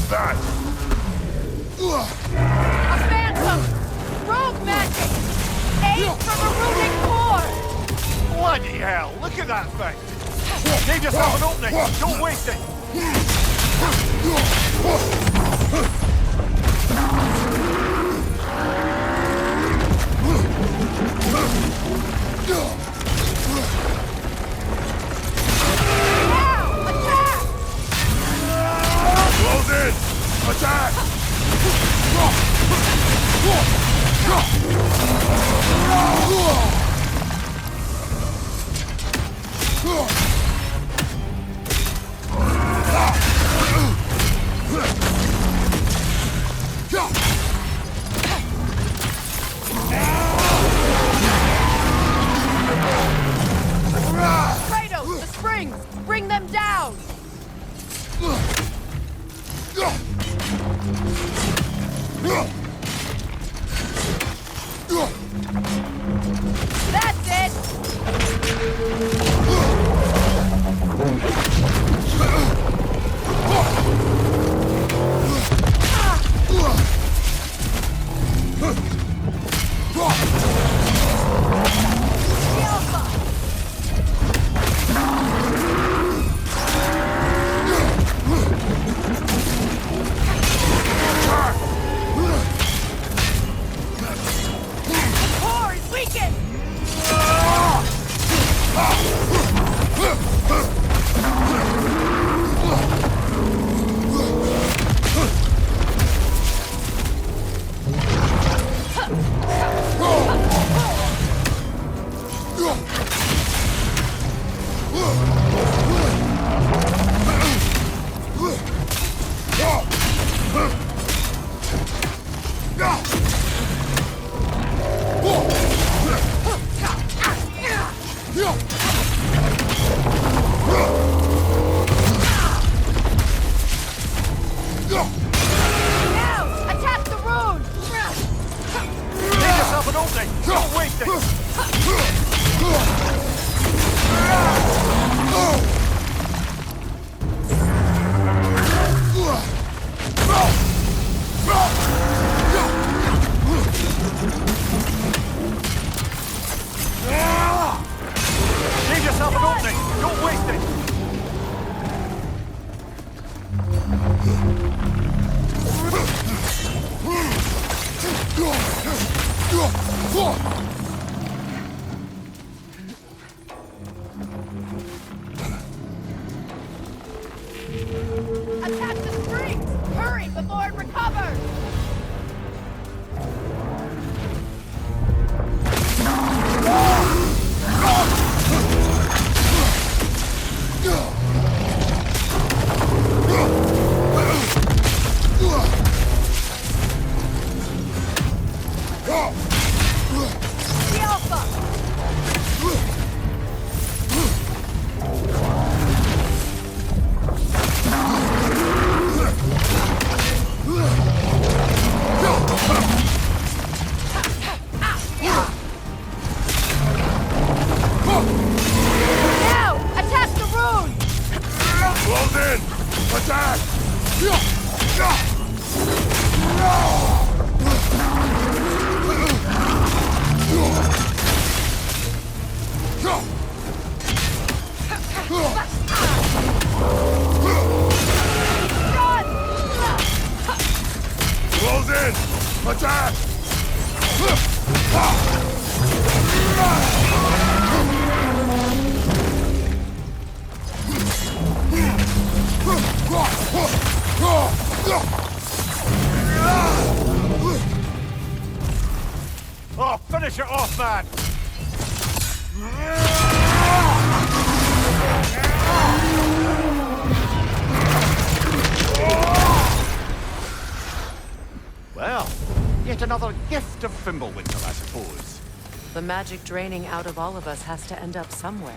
that? A phantom! Rogue magic! Aid from a runic core! Bloody hell, look at that thing! Give yourself an opening, don't waste it! Close in! Attack! Kratos, the springs! Bring them down! That's it! Core is weakened! Now, attack the rune! Give yourself an opening, don't waste it! Give yourself an opening, don't waste it! Attack the springs! Hurry before it recovers! The Alpha! Now, attack the rune! Close in! Attack! Close in! Attack! Oh, finish it off, man! Well, yet another gift of Fimbulwinter, I suppose. The magic draining out of all of us has to end up somewhere.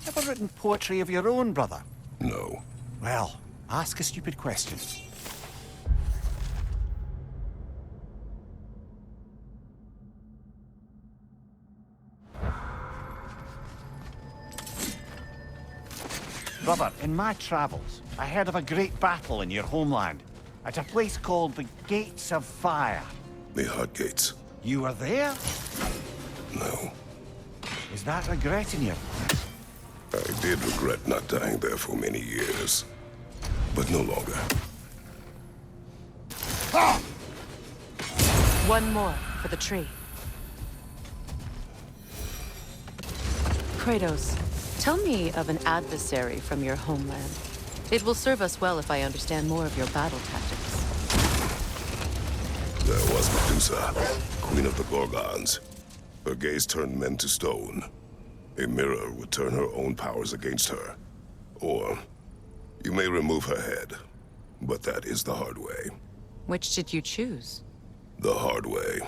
Ever written poetry of your own, brother? No. Well, ask a stupid question. Brother, in my travels, I heard of a great battle in your homeland, at a place called the Gates of Fire. The Hot Gates. You were there? No. Is that regretting you? I did regret not dying there for many years. But no longer. One more for the tree. Kratos, tell me of an adversary from your homeland. It will serve us well if I understand more of your battle tactics. There was Medusa, queen of the Gorgons. Her gaze turned men to stone. A mirror would turn her own powers against her. Or, you may remove her head. But that is the hard way. Which did you choose? The hard way.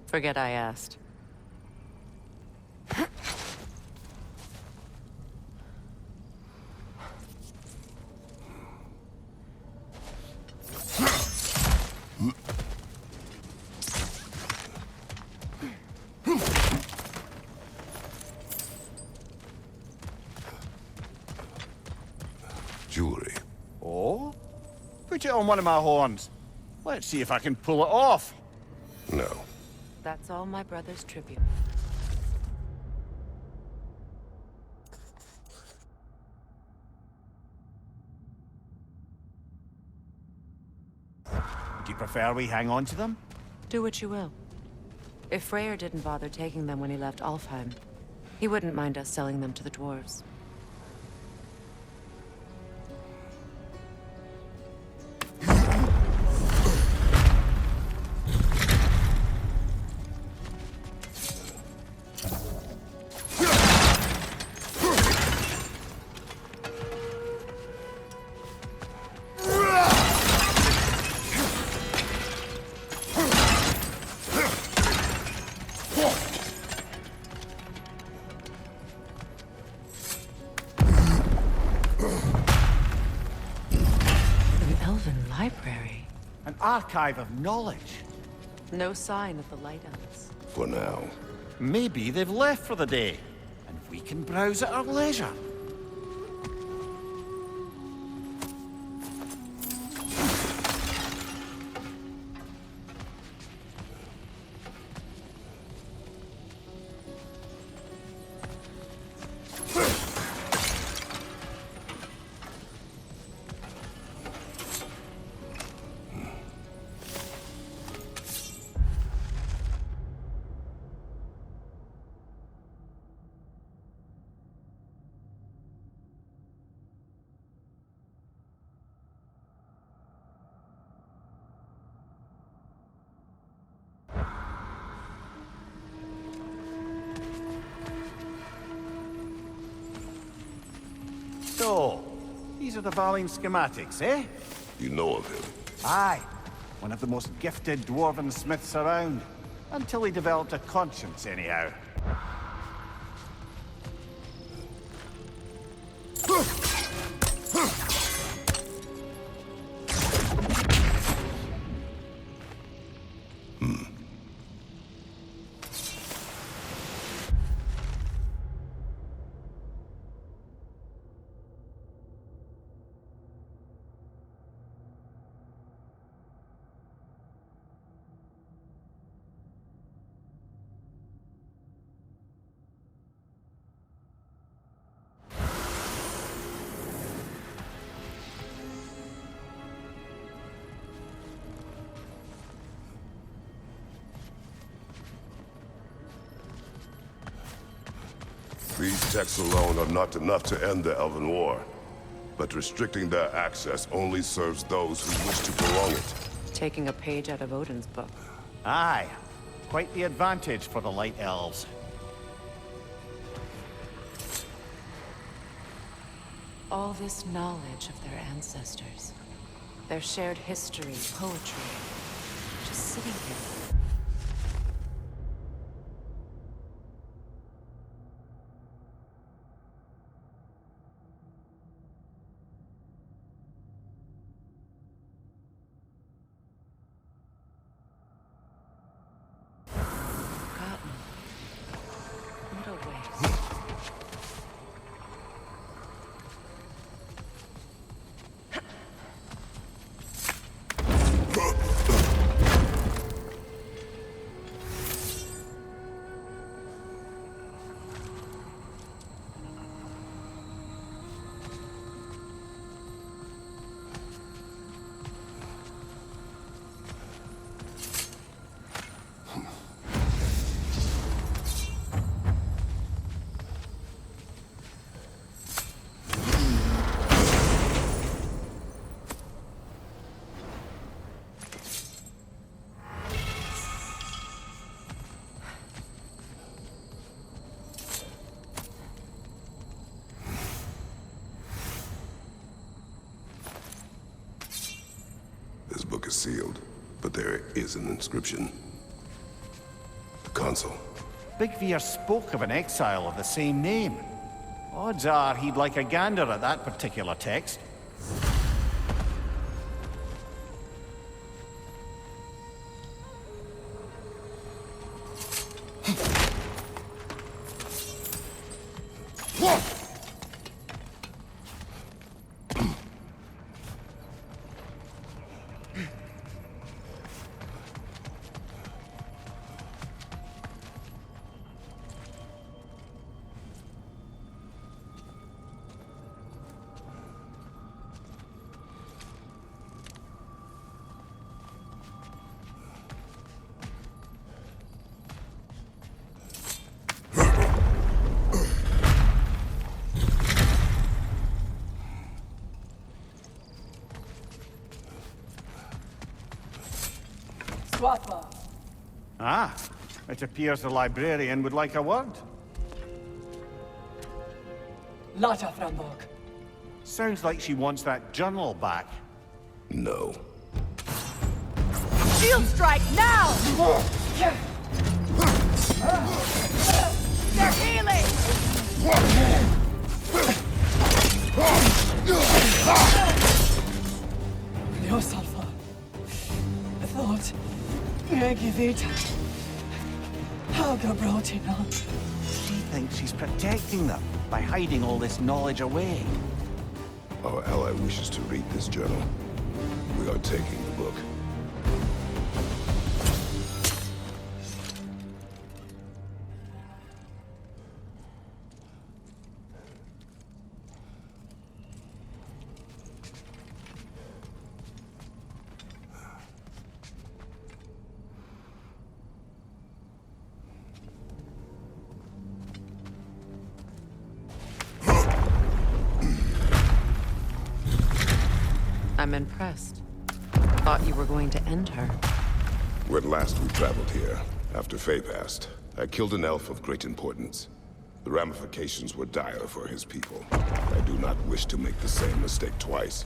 Forget I asked. Jewelry. Oh? Put it on one of my horns. Let's see if I can pull it off. No. That's all my brother's tribute. Do you prefer we hang on to them? Do what you will. If Freyr didn't bother taking them when he left Alfheim, he wouldn't mind us selling them to the dwarves. Library. An archive of knowledge. No sign of the Light Elves. For now. Maybe they've left for the day, and we can browse at our leisure. So, these are the Valine schematics, eh? You know of him. Aye. One of the most gifted dwarven smiths around. Until he developed a conscience, anyhow. These texts alone are not enough to end the Elven War. But restricting their access only serves those who wish to prolong it. Taking a page out of Odin's book. Aye. Quite the advantage for the Light Elves. All this knowledge of their ancestors. Their shared history, poetry. Just sitting here. is sealed, but there is an inscription. The console. Big Veer spoke of an exile of the same name. Odds are he'd like a gander at that particular text. Swatha. Ah, it appears the librarian would like a word. Lata Frambok. Sounds like she wants that journal back. No. Shield strike now! They're healing! Leosalfa. I thought. Megivita. Helga brought it on. She thinks she's protecting them by hiding all this knowledge away. Our ally wishes to read this journal. We are taking the book. I'm impressed. Thought you were going to end her. When last we traveled here, after Faye passed, I killed an elf of great importance. The ramifications were dire for his people. I do not wish to make the same mistake twice.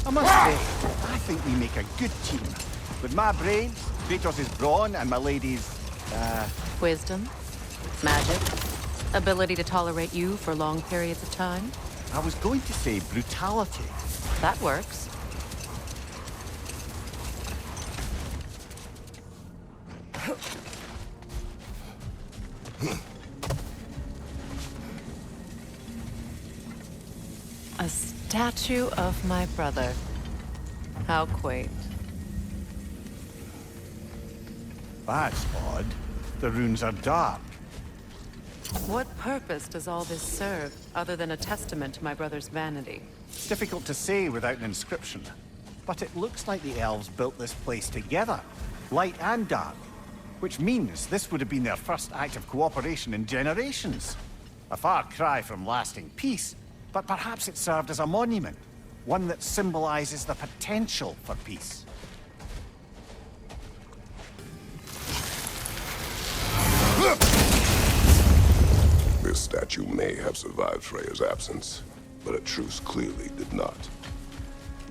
I must say, I think we make a good team. With my brains, Kratos' brawn, and my lady's, Wisdom? Magic? Ability to tolerate you for long periods of time? I was going to say brutality. That works. A statue of my brother. How quaint. That's odd. The runes are dark. What purpose does all this serve, other than a testament to my brother's vanity? Difficult to say without an inscription. But it looks like the elves built this place together, light and dark. Which means this would have been their first act of cooperation in generations. A far cry from lasting peace, but perhaps it served as a monument. One that symbolizes the potential for peace. This statue may have survived Freya's absence, but a truce clearly did not.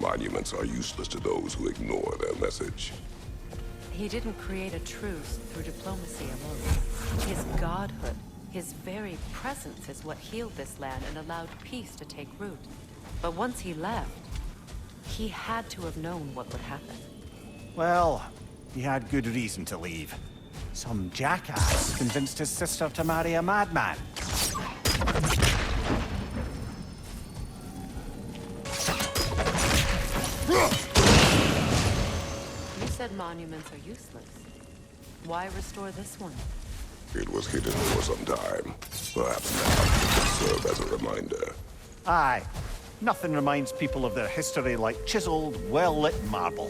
Monuments are useless to those who ignore their message. He didn't create a truce through diplomacy alone. His godhood, his very presence is what healed this land and allowed peace to take root. But once he left, he had to have known what would happen. Well, he had good reason to leave. Some jackass convinced his sister to marry a madman. You said monuments are useless. Why restore this one? It was hidden for some time. Perhaps now it will serve as a reminder. Aye. Nothing reminds people of their history like chiseled, well-lit marble.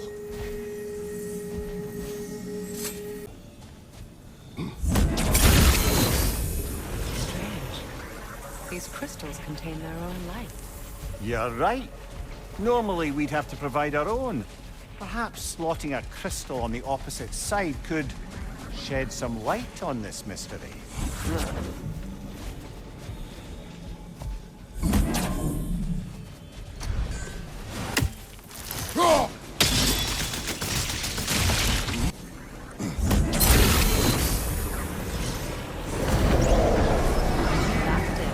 Strange. These crystals contain their own light. You're right. Normally we'd have to provide our own. Perhaps slotting a crystal on the opposite side could shed some light on this mystery. That's it.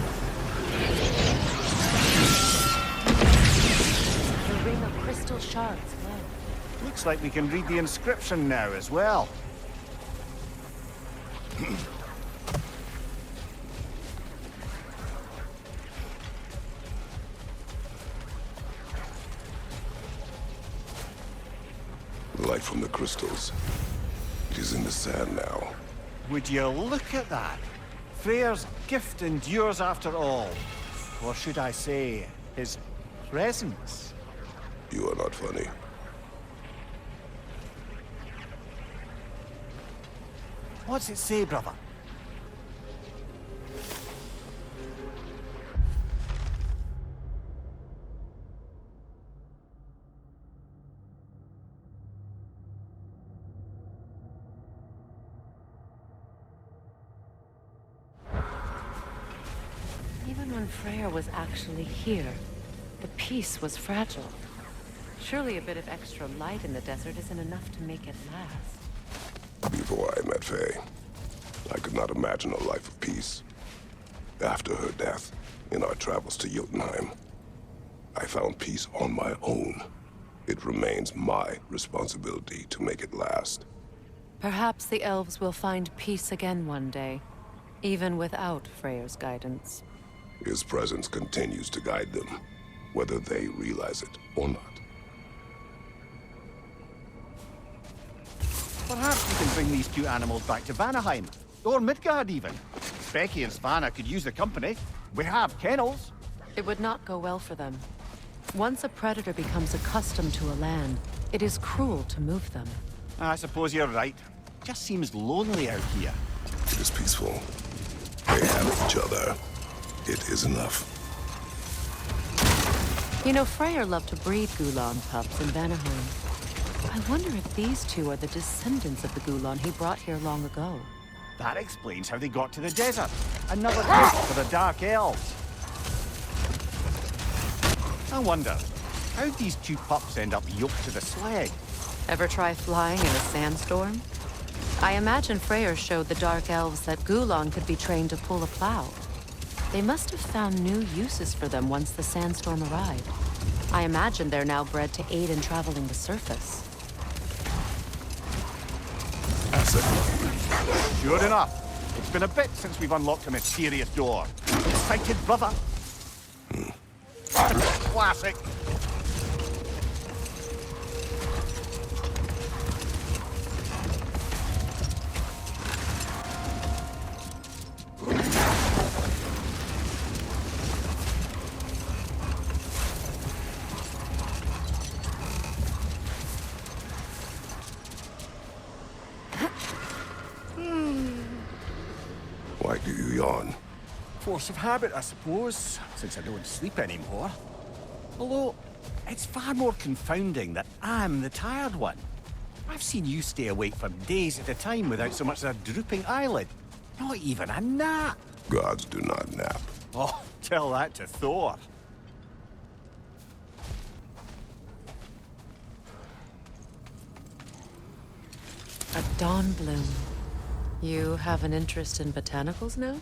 The ring of crystal shards glow. Looks like we can read the inscription now as well. The light from the crystals. It is in the sand now. Would you look at that? Freyr's gift endures after all. Or should I say, his presence? You are not funny. What's it say, brother? Even when Freyr was actually here, the peace was fragile. Surely a bit of extra light in the desert isn't enough to make it last. Before I met Faye, I could not imagine a life of peace. After her death, in our travels to Jotunheim, I found peace on my own. It remains my responsibility to make it last. Perhaps the elves will find peace again one day, even without Freyr's guidance. His presence continues to guide them, whether they realize it or not. Perhaps we can bring these two animals back to Vanaheim. Or Midgard, even. Becky and Svanna could use the company. We have kennels. It would not go well for them. Once a predator becomes accustomed to a land, it is cruel to move them. I suppose you're right. Just seems lonely out here. It is peaceful. They have each other. It is enough. You know, Freyr loved to breed Gulan pups in Vanaheim. I wonder if these two are the descendants of the Gulan he brought here long ago. That explains how they got to the desert. Another gift for the Dark Elves. I wonder, how'd these two pups end up yoked to the sled? Ever try flying in a sandstorm? I imagine Freyr showed the Dark Elves that Gulan could be trained to pull a plow. They must have found new uses for them once the sandstorm arrived. I imagine they're now bred to aid in traveling the surface. That's it. Sure enough. It's been a bit since we've unlocked a mysterious door. Excited, brother? Classic. Why do you yawn? Force of habit, I suppose, since I don't sleep anymore. Although, it's far more confounding that I'm the tired one. I've seen you stay awake for days at a time without so much as a drooping eyelid. Not even a nap. Gods do not nap. Oh, tell that to Thor. A dawn bloom. You have an interest in botanicals now?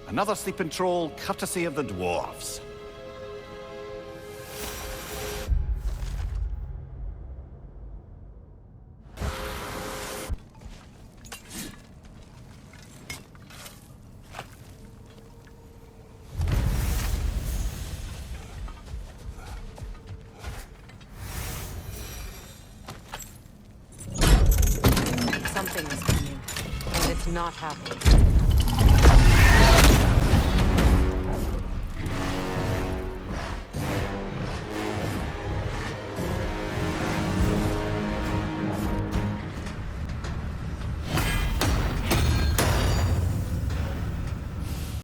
Another sleeping troll, courtesy of the dwarves. Something is coming, and it's not happening.